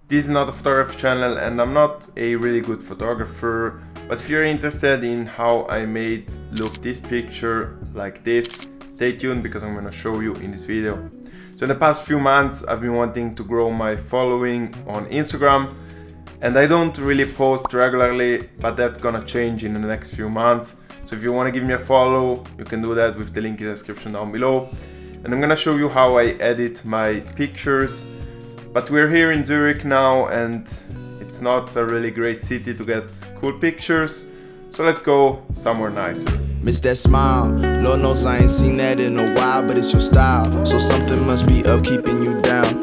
This is not a photography channel and I'm not a really good photographer, but if you're interested in how I made look this picture like this, stay tuned because I'm gonna show you in this video. So in the past few months I've been wanting to grow my following on Instagram, and I don't really post regularly, but that's gonna change in the next few months. So if you wanna give me a follow, you can do that with the link in the description down below. And I'm gonna show you how I edit my pictures. But we're here in Zurich now and it's not a really great city to get cool pictures. So let's go somewhere nicer. Miss that smile, Lord knows I ain't seen that in a while, but it's your style. So something must be up keeping you down.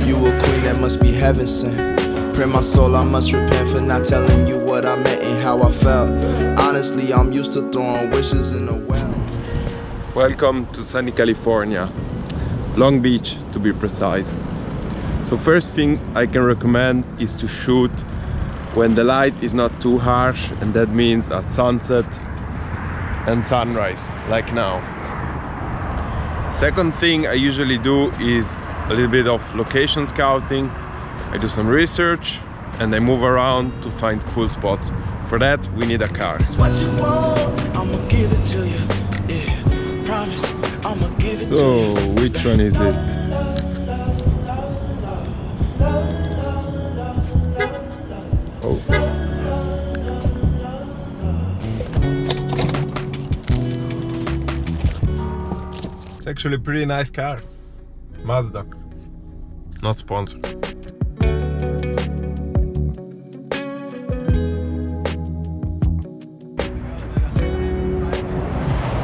You a queen that must be heaven sent. Pray my soul, I must repent for not telling you what I meant and how I felt. Honestly, I'm used to throwing wishes in the well. Welcome to sunny California, Long Beach to be precise. So first thing I can recommend is to shoot when the light is not too harsh, and that means at sunset and sunrise, like now. Second thing I usually do is a little bit of location scouting. I do some research and I move around to find cool spots. For that we need a car. What you want, I'ma give it to you. Yeah, promise, I'ma give it to you. So which one is it? Oh. It's actually a pretty nice car. Mazda. Not sponsored.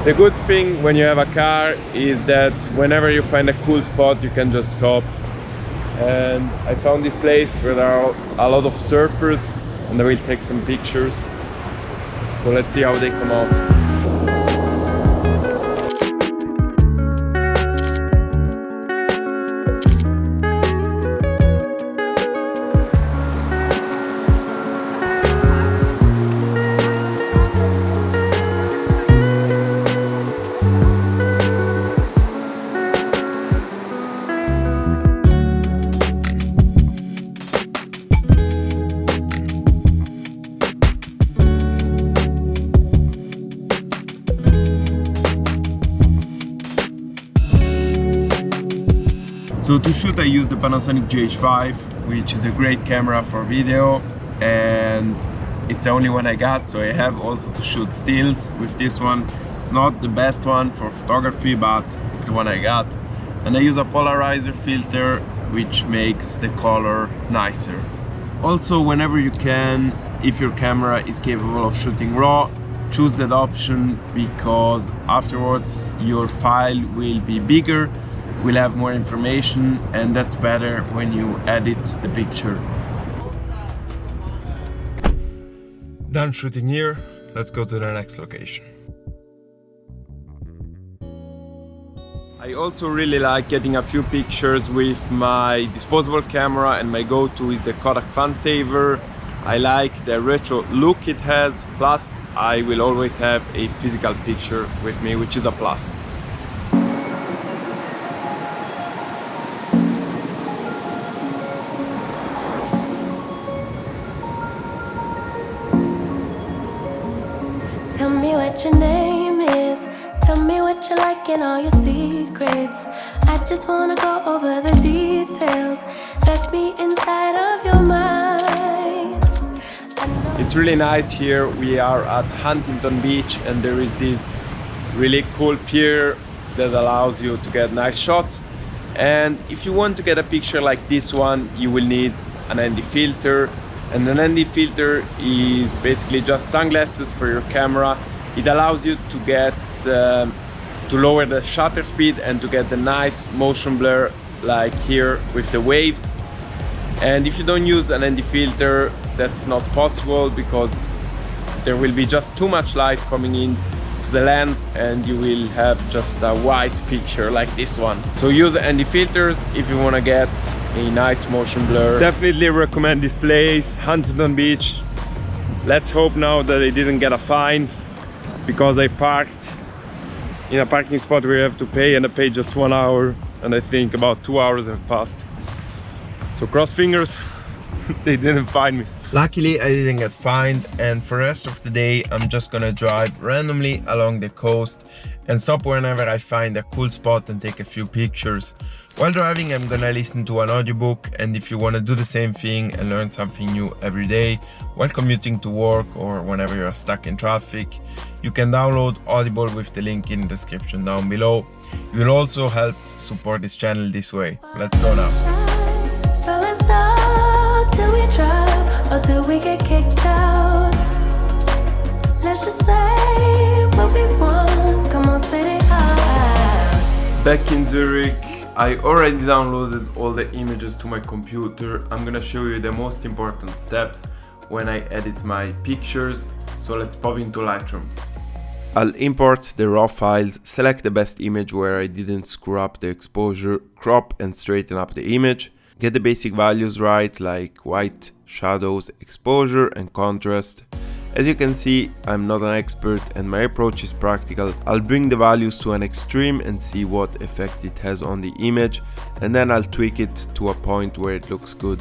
The good thing when you have a car is that whenever you find a cool spot you can just stop. And I found this place where there are a lot of surfers and I will take some pictures. So let's see how they come out. So to shoot I use the Panasonic GH5, which is a great camera for video, and it's the only one I got, so I have also to shoot stills with this one. It's not the best one for photography, but it's the one I got. And I use a polarizer filter, which makes the color nicer. Also, whenever you can, if your camera is capable of shooting RAW, choose that option, because afterwards your file will be bigger, will have more information, and that's better when you edit the picture. Done shooting here, let's go to the next location. I also really like getting a few pictures with my disposable camera, and my go-to is the Kodak FunSaver. I like the retro look it has, plus I will always have a physical picture with me, which is a plus. Tell me what your name is. Tell me what you like and all your secrets. I just wanna go over the details. Let me inside of your mind. It's really nice here. We are at Huntington Beach and there is this really cool pier that allows you to get nice shots. And if you want to get a picture like this one, you will need an ND filter. And an ND filter is basically just sunglasses for your camera. It allows you to get to lower the shutter speed and to get the nice motion blur like here with the waves. And if you don't use an ND filter, that's not possible because there will be just too much light coming in to the lens and you will have just a white picture like this one. So use ND filters if you want to get a nice motion blur. Definitely recommend this place, Huntington Beach. Let's hope now that I didn't get a fine because I parked in a parking spot where you have to pay, and I paid just 1 hour and I think about 2 hours have passed. So cross fingers. they didn't find me. Luckily, I didn't get fined, and for the rest of the day, I'm just gonna drive randomly along the coast and stop whenever I find a cool spot and take a few pictures. While driving, I'm gonna listen to an audiobook, and if you wanna do the same thing and learn something new every day while commuting to work or whenever you're stuck in traffic, you can download Audible with the link in the description down below. You will also help support this channel this way. Let's go now. So let's talk till we drop or till we get kicked out. Let's just say what we want. Come on, spit it out. Back in Zurich, I already downloaded all the images to my computer. I'm gonna show you the most important steps when I edit my pictures. So let's pop into Lightroom. I'll import the raw files, select the best image where I didn't screw up the exposure, crop and straighten up the image. Get the basic values right, like white, shadows, exposure and contrast. As you can see, I'm not an expert and my approach is practical. I'll bring the values to an extreme and see what effect it has on the image, and then I'll tweak it to a point where it looks good.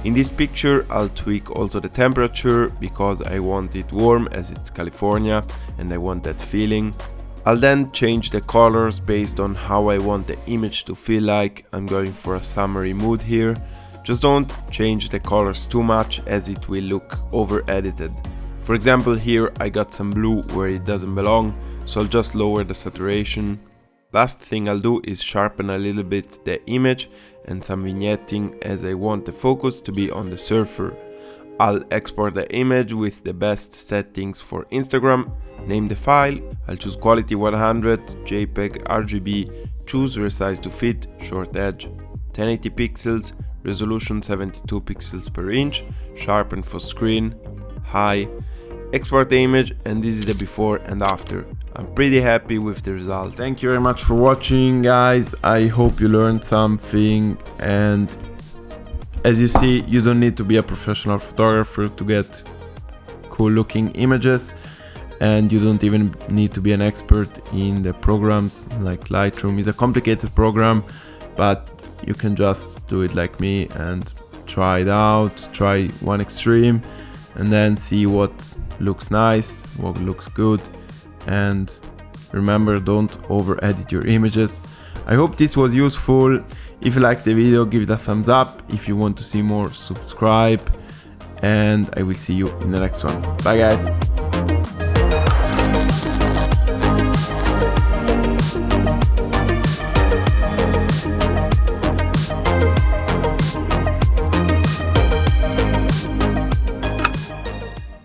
In this picture, I'll tweak also the temperature because I want it warm as it's California and I want that feeling. I'll then change the colors based on how I want the image to feel like. I'm going for a summery mood here. Just don't change the colors too much as it will look over edited. For example, here I got some blue where it doesn't belong, so I'll just lower the saturation. Last thing I'll do is sharpen a little bit the image and some vignetting as I want the focus to be on the surfer. I'll export the image with the best settings for Instagram, name the file, I'll choose quality 100, JPEG, RGB, choose resize to fit, short edge, 1080 pixels, resolution 72 pixels per inch, sharpen for screen, high, export the image, and this is the before and after. I'm pretty happy with the result. Thank you very much for watching, guys. I hope you learned something, and as you see, you don't need to be a professional photographer to get cool looking images, and you don't even need to be an expert in the programs. Like Lightroom is a complicated program, but you can just do it like me and try it out, try one extreme and then see what looks nice, what looks good, and remember, don't over edit your images. I hope this was useful. If you liked the video, give it a thumbs up. If you want to see more, subscribe, and I will see you in the next one. Bye guys.